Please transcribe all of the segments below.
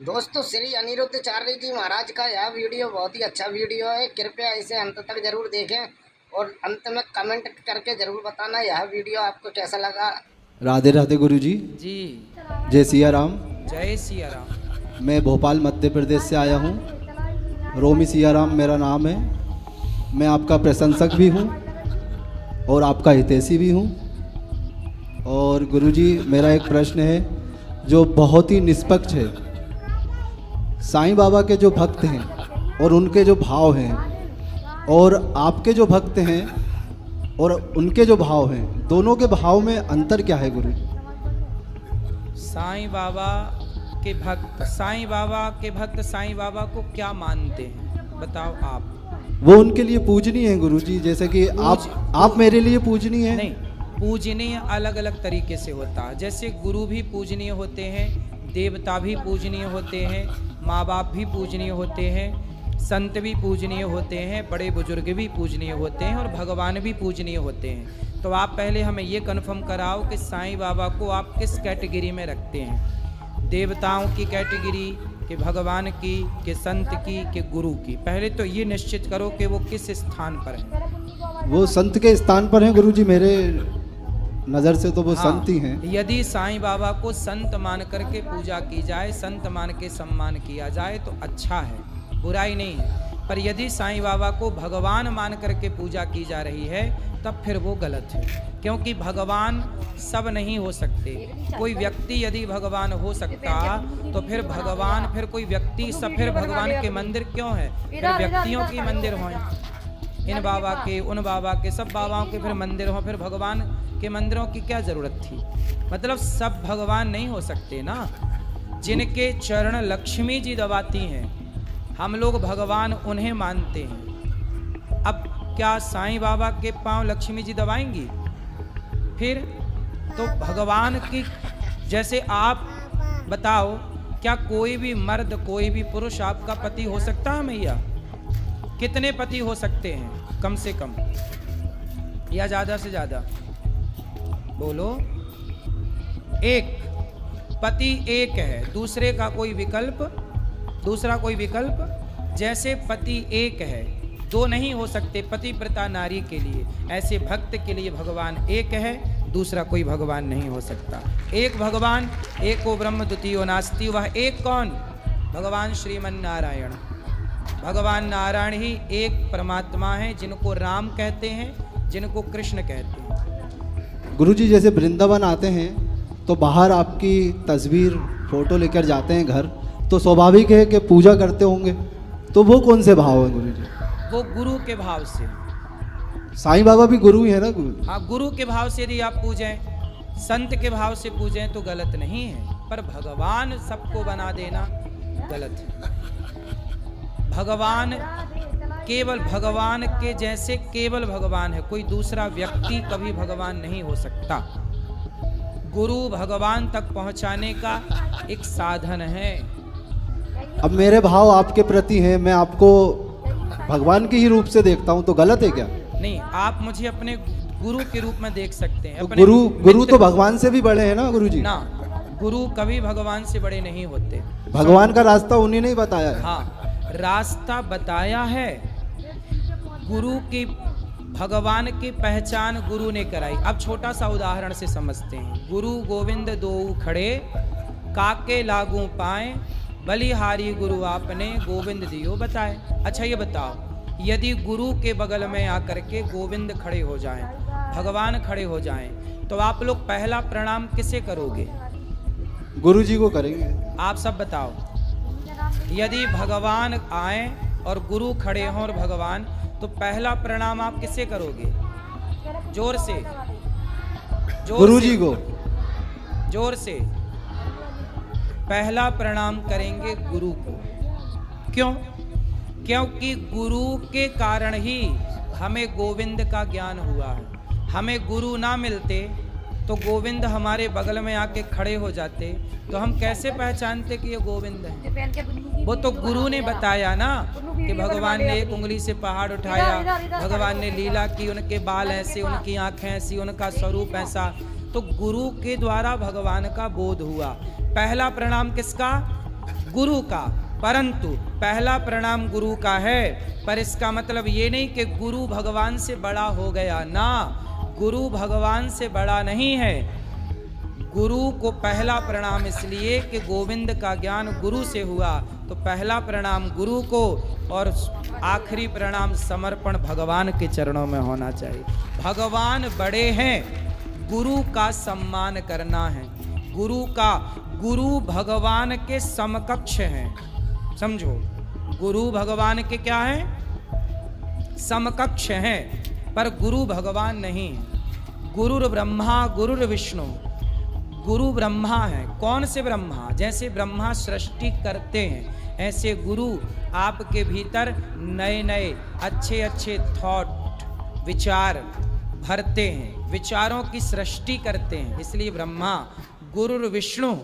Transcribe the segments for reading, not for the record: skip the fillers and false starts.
दोस्तों श्री अनिरुद्धाचार्य जी महाराज का यह वीडियो बहुत ही अच्छा वीडियो है। कृपया इसे अंत तक जरूर देखें और अंत में कमेंट करके जरूर बताना यह वीडियो आपको कैसा लगा। राधे राधे गुरु जी। जी जय सिया राम। जय सिया राम। मैं भोपाल मध्य प्रदेश से आया हूँ। रोमी सिया राम मेरा नाम है। मैं आपका प्रशंसक भी हूँ और आपका हितैषी भी हूँ। और गुरु जी मेरा एक प्रश्न है जो बहुत ही निष्पक्ष है। साईं बाबा के जो भक्त हैं और उनके जो भाव हैं और आपके जो भक्त हैं और उनके जो भाव हैं, दोनों के भाव में अंतर क्या है गुरु? साईं बाबा के भक्त साईं बाबा को क्या मानते हैं बताओ आप। वो उनके लिए पूजनीय है गुरु जी, जैसे कि आप मेरे लिए पूजनीय है। नहीं, पूजनीय अलग अलग तरीके से होता है। जैसे गुरु भी पूजनीय होते हैं, देवता भी पूजनीय होते हैं, माँ बाप भी पूजनीय होते हैं, संत भी पूजनीय होते हैं, बड़े बुजुर्ग भी पूजनीय होते हैं और भगवान भी पूजनीय होते हैं। तो आप पहले हमें ये कन्फर्म कराओ कि साईं बाबा को आप किस कैटेगरी में रखते हैं, देवताओं की कैटेगरी कि भगवान की कि संत की कि गुरु की। पहले तो ये निश्चित करो कि वो किस स्थान पर है। वो संत के स्थान पर हैं गुरु जी, मेरे नज़र से तो वो संत ही हैं। यदि साईं बाबा को संत मान करके पूजा की जाए, संत मान के सम्मान किया जाए तो अच्छा है, बुराई नहीं है। पर यदि साईं बाबा को भगवान मान करके पूजा की जा रही है तब फिर वो गलत है, क्योंकि भगवान सब नहीं हो सकते। कोई व्यक्ति यदि भगवान हो सकता तो फिर भगवान, फिर कोई व्यक्ति सब, फिर भगवान के मंदिर क्यों है? फिर व्यक्तियों की मंदिर हों, इन बाबा के उन बाबा के सब बाबाओं के फिर मंदिर हों, फिर भगवान के मंदिरों की क्या जरूरत थी? मतलब सब भगवान नहीं हो सकते ना। जिनके चरण लक्ष्मी जी दबाती हैं, हम लोग भगवान उन्हें मानते हैं। अब क्या साईं बाबा के पांव लक्ष्मी जी दबाएंगी? फिर तो भगवान की, जैसे आप बताओ, क्या कोई भी मर्द, कोई भी पुरुष आपका पति हो सकता है मैया? कितने पति हो सकते हैं कम से कम, या ज्यादा से ज्यादा? बोलो। एक पति एक है, दूसरे का कोई विकल्प, दूसरा कोई विकल्प। जैसे पति एक है, दो नहीं हो सकते पति प्रता नारी के लिए, ऐसे भक्त के लिए भगवान एक है, दूसरा कोई भगवान नहीं हो सकता। एक भगवान, एको ब्रह्म द्वितीयो नास्ति। वह एक कौन? भगवान श्रीमन नारायण। भगवान नारायण ही एक परमात्मा है, जिनको राम कहते हैं, जिनको कृष्ण कहते हैं। गुरु जी जैसे वृंदावन आते हैं तो बाहर आपकी तस्वीर फोटो लेकर जाते हैं घर, तो स्वाभाविक है कि पूजा करते होंगे, तो वो कौन से भाव है गुरु जी? वो गुरु के भाव से। साईं बाबा भी गुरु ही है ना गुरु? हाँ, गुरु के भाव से यदि आप पूजें, संत के भाव से पूजें तो गलत नहीं है, पर भगवान सबको बना देना गलत है। भगवान केवल भगवान के जैसे केवल भगवान है, कोई दूसरा व्यक्ति कभी भगवान नहीं हो सकता। गुरु भगवान तक पहुंचाने का एक साधन है। अब मेरे भाव आपके प्रति हैं, मैं आपको भगवान के ही रूप से देखता हूँ, तो गलत है क्या? नहीं, आप मुझे अपने गुरु के रूप में देख सकते हैं। तो गुरु तो भगवान से भी बड़े हैं ना गुरु जी? ना, गुरु कभी भगवान से बड़े नहीं होते। भगवान का रास्ता उन्हीं ने ही बताया है। हाँ, रास्ता बताया है। गुरु की, भगवान की पहचान गुरु ने कराई। अब छोटा सा उदाहरण से समझते हैं। गुरु गोविंद दो खड़े, काके लागू पाए, बलिहारी गुरु आपने गोविंद दियो बताए। अच्छा ये बताओ, यदि गुरु के बगल में आकर के गोविंद खड़े हो जाएं, भगवान खड़े हो जाएं, तो आप लोग पहला प्रणाम किसे करोगे? गुरु जी को करेंगे। आप सब बताओ, यदि भगवान आए और गुरु खड़े हों और भगवान, तो पहला प्रणाम आप किसे करोगे? जोर से, गुरु जी को। जोर से। पहला प्रणाम करेंगे गुरु को। क्यों? क्योंकि गुरु के कारण ही हमें गोविंद का ज्ञान हुआ है। हमें गुरु ना मिलते तो गोविंद हमारे बगल में आके खड़े हो जाते, तो हम कैसे पहचानते कि ये गोविंद है? वो तो गुरु ने बताया ना कि भगवान ने एक उंगली से पहाड़ उठाया, भगवान ने लीला की, उनके बाल ऐसे, उनकी आंखें ऐसी, उनका स्वरूप ऐसा। तो गुरु के द्वारा भगवान का बोध हुआ। पहला प्रणाम किसका? गुरु का, परंतु पहला प्रणाम गुरु का है। पर इसका मतलब ये नहीं कि गुरु भगवान से बड़ा हो गया ना, गुरु भगवान से बड़ा नहीं है। गुरु को पहला प्रणाम इसलिए कि गोविंद का ज्ञान गुरु से हुआ, तो पहला प्रणाम गुरु को और आखिरी प्रणाम समर्पण भगवान के चरणों में होना चाहिए। भगवान बड़े हैं, गुरु का सम्मान करना है। गुरु भगवान के समकक्ष हैं, समझो। गुरु भगवान के क्या हैं? समकक्ष हैं, पर गुरु भगवान नहीं है। गुरुर ब्रह्मा गुरुर विष्णु, गुरु ब्रह्मा है। कौन से ब्रह्मा? जैसे ब्रह्मा सृष्टि करते हैं, ऐसे गुरु आपके भीतर नए नए अच्छे अच्छे थॉट विचार भरते हैं, विचारों की सृष्टि करते हैं, इसलिए ब्रह्मा। गुरुर विष्णु,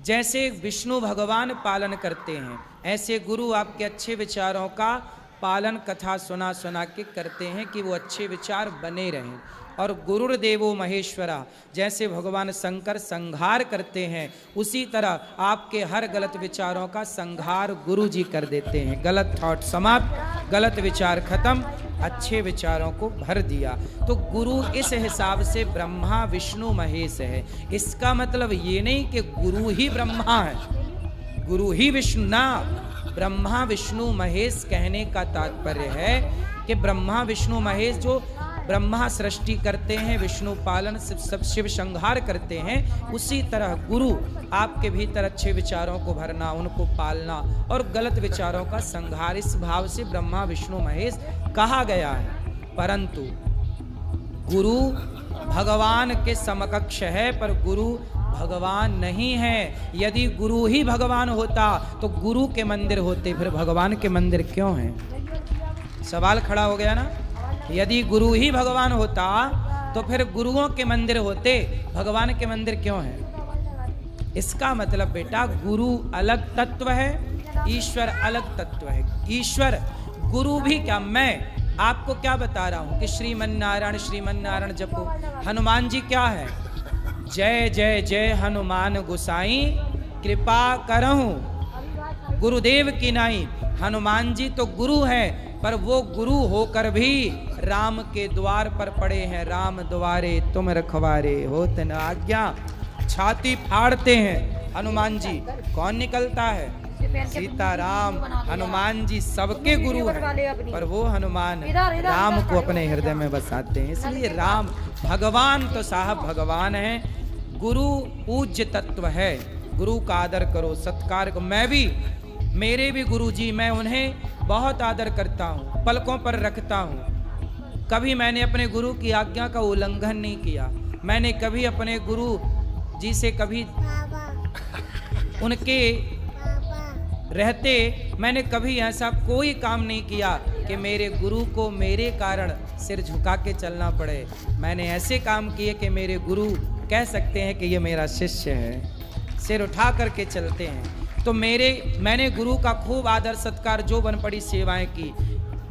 जैसे विष्णु भगवान पालन करते हैं, ऐसे गुरु आपके अच्छे विचारों का पालन कथा सुना सुना के करते हैं कि वो अच्छे विचार बने रहें। और गुरुर्देवो महेश्वरा, जैसे भगवान शंकर संहार करते हैं, उसी तरह आपके हर गलत विचारों का संहार गुरु जी कर देते हैं। गलत थॉट समाप्त, गलत विचार खत्म, अच्छे विचारों को भर दिया। तो गुरु इस हिसाब से ब्रह्मा विष्णु महेश है। इसका मतलब ये नहीं कि गुरु ही ब्रह्मा है, गुरु ही विष्णु ना। ब्रह्मा विष्णु महेश कहने का तात्पर्य है कि ब्रह्मा विष्णु महेश, जो ब्रह्मा सृष्टि करते हैं, विष्णु पालन, सब शिव संहार करते हैं, उसी तरह गुरु आपके भीतर अच्छे विचारों को भरना, उनको पालना और गलत विचारों का संहार, इस भाव से ब्रह्मा विष्णु महेश कहा गया है। परंतु गुरु भगवान के समकक्ष है, पर गुरु भगवान नहीं है। यदि गुरु ही भगवान होता तो गुरु के मंदिर होते, फिर भगवान के मंदिर क्यों हैं? सवाल खड़ा हो गया ना। यदि गुरु ही भगवान होता तो फिर गुरुओं के मंदिर होते, भगवान के मंदिर क्यों हैं? इसका मतलब बेटा, गुरु अलग तत्व है, ईश्वर अलग तत्व है। ईश्वर, गुरु भी क्या, मैं आपको क्या बता रहा हूं कि श्रीमन नारायण जपो। हनुमान जी क्या है? जय जय जय हनुमान गोसाई, कृपा करहूं गुरुदेव की नाई। हनुमान जी तो गुरु हैं, पर वो गुरु होकर भी राम के द्वार पर पड़े हैं। राम द्वारे तुम रखवारे होत न आज्ञा, छाती फाड़ते हैं हनुमान जी। कौन निकलता है? सीताराम। हनुमान जी सबके गुरु हैं, पर वो हनुमान राम को अपने हृदय में बसाते हैं। इसलिए राम भगवान तो साहब भगवान है। गुरु पूज्य तत्व है, गुरु का आदर करो, सत्कार करो। मैं भी, मेरे भी गुरु जी, मैं उन्हें बहुत आदर करता हूँ, पलकों पर रखता हूँ। कभी मैंने अपने गुरु की आज्ञा का उल्लंघन नहीं किया। मैंने कभी अपने गुरु जी से कभी उनके रहते मैंने कभी ऐसा कोई काम नहीं किया कि मेरे गुरु को मेरे कारण सिर झुका के चलना पड़े। मैंने ऐसे काम किए कि मेरे गुरु कह सकते हैं कि ये मेरा शिष्य है, सिर उठा करके चलते हैं। तो मैंने गुरु का खूब आदर सत्कार, जो बन पड़ी सेवाएं की।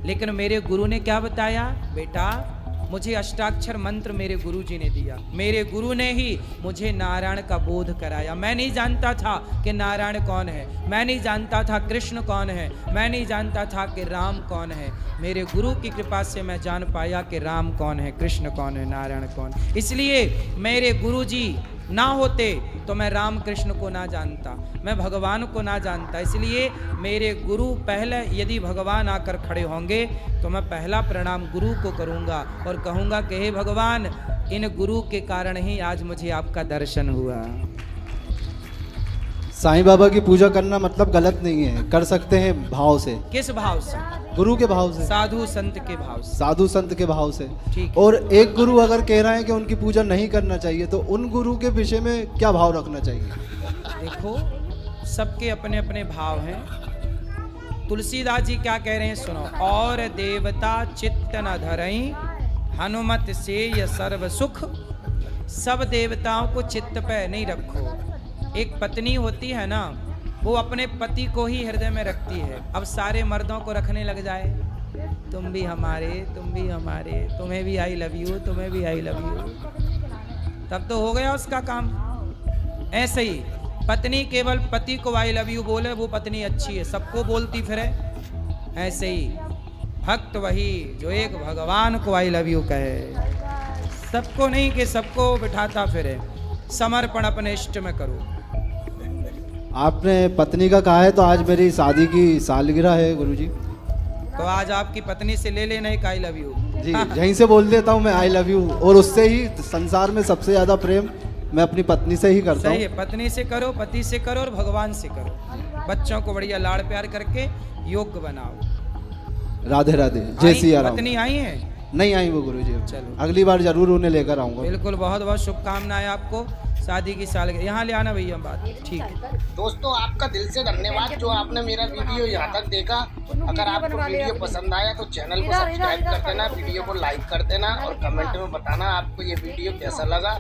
लेकिन मेरे गुरु ने क्या बताया? बेटा, मुझे अष्टाक्षर मंत्र मेरे गुरु जी ने दिया। मेरे गुरु ने ही मुझे नारायण का बोध कराया। मैं नहीं जानता था कि नारायण कौन है, मैं नहीं जानता था कृष्ण कौन है, मैं नहीं जानता था कि राम कौन है। मेरे गुरु की कृपा से मैं जान पाया कि राम कौन है, कृष्ण कौन है, नारायण कौन। इसलिए मेरे गुरु जी ना होते तो मैं राम कृष्ण को ना जानता, मैं भगवान को ना जानता। इसलिए मेरे गुरु पहले, यदि भगवान आकर खड़े होंगे तो मैं पहला प्रणाम गुरु को करूंगा और कहूंगा कि हे भगवान, इन गुरु के कारण ही आज मुझे आपका दर्शन हुआ। साईं बाबा की पूजा करना मतलब गलत नहीं है, कर सकते हैं भाव से। किस भाव से? गुरु के भाव से, साधु संत के भाव से। साधु संत के भाव से, ठीक। और एक गुरु अगर कह रहे हैं कि उनकी पूजा नहीं करना चाहिए, तो उन गुरु के विषय में क्या भाव रखना चाहिए? देखो, सबके अपने अपने भाव हैं। तुलसीदास जी क्या कह रहे हैं सुनो। और देवता चित्त न धरई, हनुमत से ये सर्व सुख। सब देवताओं को चित्त पे नहीं रखो। एक पत्नी होती है ना, वो अपने पति को ही हृदय में रखती है। अब सारे मर्दों को रखने लग जाए, तुम भी हमारे, तुम भी हमारे, तुम्हें भी आई लव यू, तुम्हें भी आई लव यू, तब तो हो गया उसका काम। ऐसे ही पत्नी केवल पति को आई लव यू बोले वो पत्नी अच्छी है, सबको बोलती फिरे। ऐसे ही भक्त वही जो एक भगवान को आई लव यू कहे, सबको नहीं कि सबको बिठाता फिरे। समर्पण अपने इष्ट में करो। आपने पत्नी का कहा है तो आज मेरी शादी की सालगिरह है गुरुजी। तो आज आपकी पत्नी से ले लेना एक आई लव यू। जी यहीं से बोल देता हूँ मैं आई लव यू, और उससे ही संसार में सबसे ज़्यादा प्रेम मैं अपनी पत्नी से ही करता सही हूँ। है, पत्नी से करो, पति से करो और भगवान से करो। बच्चों को बढ़िया लाड़ प्यार करके योग्य बनाओ। राधे राधे, जय सिया राम। पत्नी आई है? नहीं आई वो गुरुजी, चलो। अगली बार जरूर उन्हें लेकर आऊँगा। बिल्कुल, बहुत बहुत शुभकामनाएं आपको शादी की सालगिरह। यहाँ ले आना भैया बात, ठीक है। दोस्तों आपका दिल से धन्यवाद जो आपने मेरा वीडियो यहाँ तक देखा। अगर आपको वीडियो पसंद आया तो चैनल को सब्सक्राइब कर देना, वीडियो को लाइक कर देना और कमेंट में बताना आपको ये वीडियो कैसा लगा।